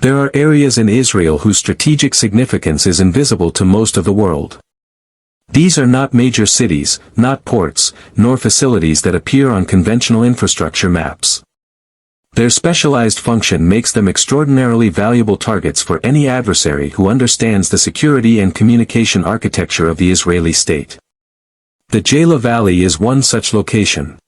There are areas in Israel whose strategic significance is invisible to most of the world. These are not major cities, not ports, nor facilities that appear on conventional infrastructure maps. Their specialized function makes them extraordinarily valuable targets for any adversary who understands the security and communication architecture of the Israeli state. The Jala Valley is one such location.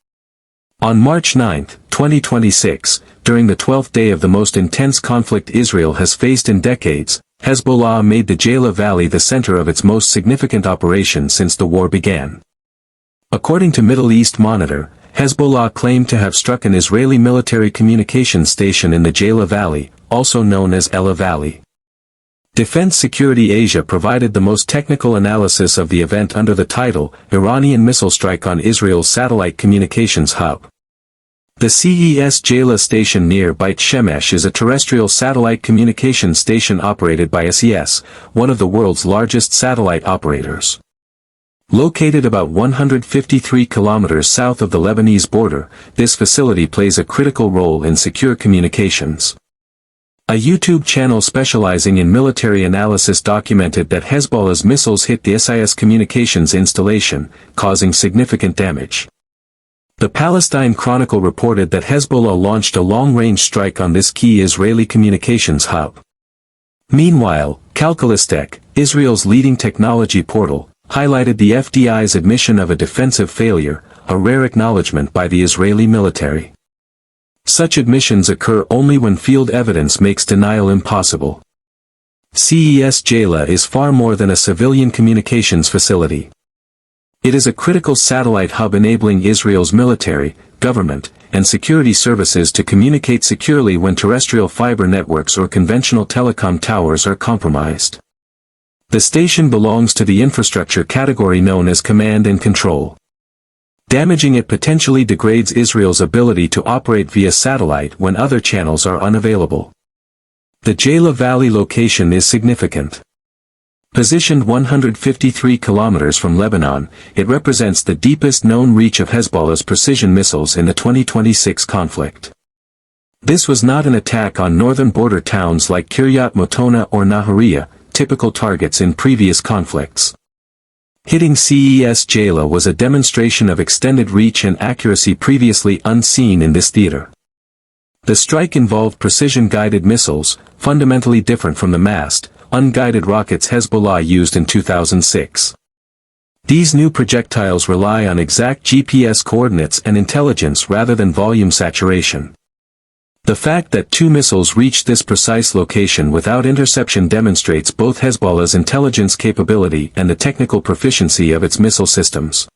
On March 9, 2026, during the 12th day of the most intense conflict Israel has faced in decades, Hezbollah made the Jala Valley the center of its most significant operation since the war began. According to Middle East Monitor, Hezbollah claimed to have struck an Israeli military communications station in the Jala Valley, also known as Ela Valley. Defense Security Asia provided the most technical analysis of the event under the title, Iranian Missile Strike on Israel's Satellite Communications Hub. The CES Jala station near Beit Shemesh is a terrestrial satellite communications station operated by SES, one of the world's largest satellite operators. Located about 153 kilometers south of the Lebanese border, this facility plays a critical role in secure communications. A YouTube channel specializing in military analysis documented that Hezbollah's missiles hit the SIS communications installation, causing significant damage. The Palestine Chronicle reported that Hezbollah launched a long-range strike on this key Israeli communications hub. Meanwhile, CalculusTech, Israel's leading technology portal, highlighted the FDI's admission of a defensive failure, a rare acknowledgement by the Israeli military. Such admissions occur only when field evidence makes denial impossible. CES Jala is far more than a civilian communications facility. It is a critical satellite hub enabling Israel's military, government, and security services to communicate securely when terrestrial fiber networks or conventional telecom towers are compromised. The station belongs to the infrastructure category known as command and control. Damaging it potentially degrades Israel's ability to operate via satellite when other channels are unavailable. The Jala Valley location is significant. Positioned 153 kilometers from Lebanon, it represents the deepest known reach of Hezbollah's precision missiles in the 2026 conflict. This was not an attack on northern border towns like Kiryat Motona or Nahariya, typical targets in previous conflicts. Hitting CES Jala was a demonstration of extended reach and accuracy previously unseen in this theater. The strike involved precision-guided missiles, fundamentally different from the massed, unguided rockets Hezbollah used in 2006. These new projectiles rely on exact GPS coordinates and intelligence rather than volume saturation. The fact that two missiles reached this precise location without interception demonstrates both Hezbollah's intelligence capability and the technical proficiency of its missile systems.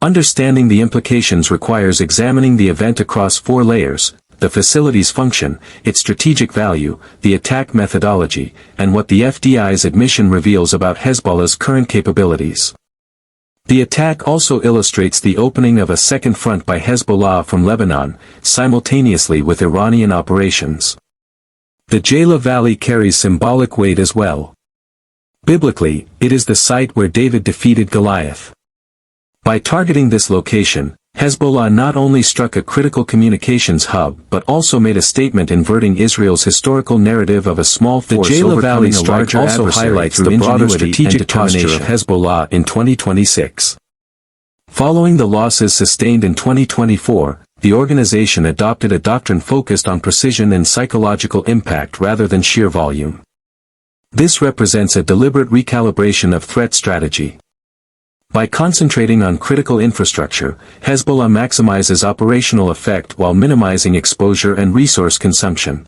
Understanding the implications requires examining the event across four layers: the facility's function, its strategic value, the attack methodology, and what the FDI's admission reveals about Hezbollah's current capabilities. The attack also illustrates the opening of a second front by Hezbollah from Lebanon, simultaneously with Iranian operations. The Jala Valley carries symbolic weight as well. Biblically, it is the site where David defeated Goliath. By targeting this location, Hezbollah not only struck a critical communications hub but also made a statement inverting Israel's historical narrative of a small force. The Jala Valley strike also highlights the broader strategic posture of Hezbollah in 2026. Following the losses sustained in 2024, the organization adopted a doctrine focused on precision and psychological impact rather than sheer volume. This represents a deliberate recalibration of threat strategy. By concentrating on critical infrastructure, Hezbollah maximizes operational effect while minimizing exposure and resource consumption.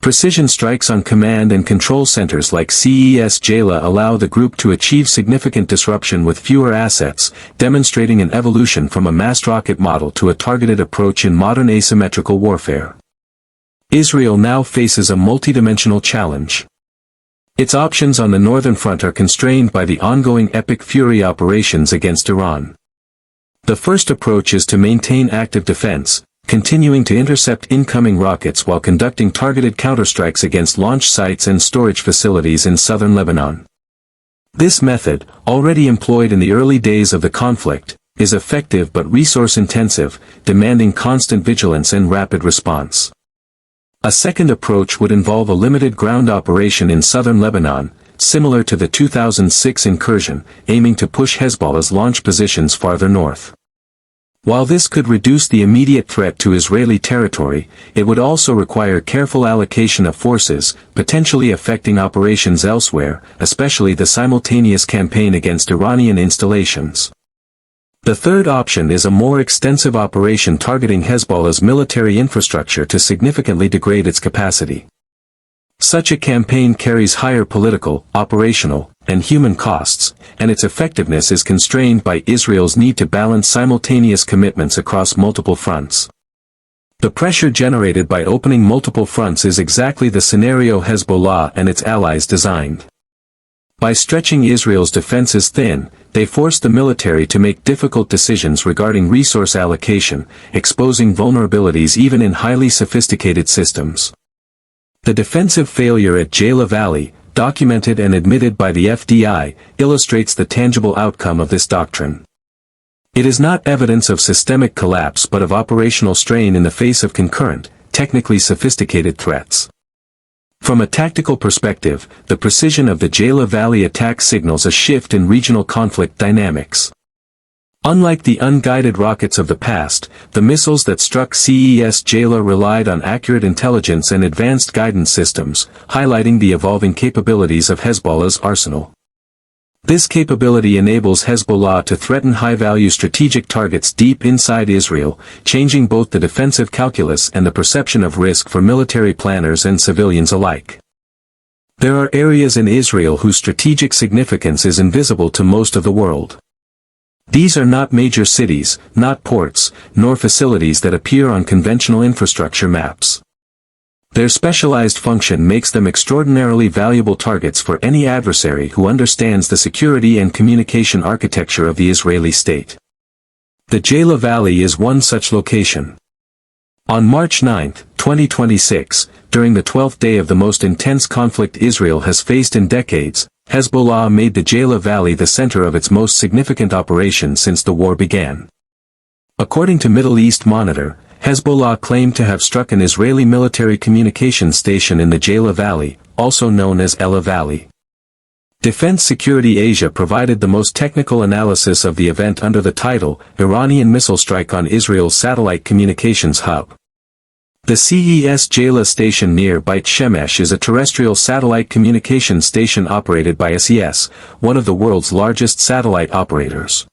Precision strikes on command and control centers like CES Jala allow the group to achieve significant disruption with fewer assets, demonstrating an evolution from a massed rocket model to a targeted approach in modern asymmetrical warfare. Israel now faces a multidimensional challenge. Its options on the northern front are constrained by the ongoing Epic Fury operations against Iran. The first approach is to maintain active defense, continuing to intercept incoming rockets while conducting targeted counterstrikes against launch sites and storage facilities in southern Lebanon. This method, already employed in the early days of the conflict, is effective but resource-intensive, demanding constant vigilance and rapid response. A second approach would involve a limited ground operation in southern Lebanon, similar to the 2006 incursion, aiming to push Hezbollah's launch positions farther north. While this could reduce the immediate threat to Israeli territory, it would also require careful allocation of forces, potentially affecting operations elsewhere, especially the simultaneous campaign against Iranian installations. The third option is a more extensive operation targeting Hezbollah's military infrastructure to significantly degrade its capacity. Such a campaign carries higher political, operational, and human costs, and its effectiveness is constrained by Israel's need to balance simultaneous commitments across multiple fronts. The pressure generated by opening multiple fronts is exactly the scenario Hezbollah and its allies designed. By stretching Israel's defenses thin, they force the military to make difficult decisions regarding resource allocation, exposing vulnerabilities even in highly sophisticated systems. The defensive failure at Jala Valley, documented and admitted by the FDI, illustrates the tangible outcome of this doctrine. It is not evidence of systemic collapse but of operational strain in the face of concurrent, technically sophisticated threats. From a tactical perspective, the precision of the Jala Valley attack signals a shift in regional conflict dynamics. Unlike the unguided rockets of the past, the missiles that struck CES Jala relied on accurate intelligence and advanced guidance systems, highlighting the evolving capabilities of Hezbollah's arsenal. This capability enables Hezbollah to threaten high-value strategic targets deep inside Israel, changing both the defensive calculus and the perception of risk for military planners and civilians alike. There are areas in Israel whose strategic significance is invisible to most of the world. These are not major cities, not ports, nor facilities that appear on conventional infrastructure maps. Their specialized function makes them extraordinarily valuable targets for any adversary who understands the security and communication architecture of the Israeli state. The Jala Valley is one such location. On March 9, 2026, during the 12th day of the most intense conflict Israel has faced in decades, Hezbollah made the Jala Valley the center of its most significant operation since the war began. According to Middle East Monitor, Hezbollah claimed to have struck an Israeli military communications station in the Jala Valley, also known as Ela Valley. Defense Security Asia provided the most technical analysis of the event under the title, Iranian Missile Strike on Israel's Satellite Communications Hub. The CES Jala station near Beit Shemesh is a terrestrial satellite communications station operated by SES, one of the world's largest satellite operators.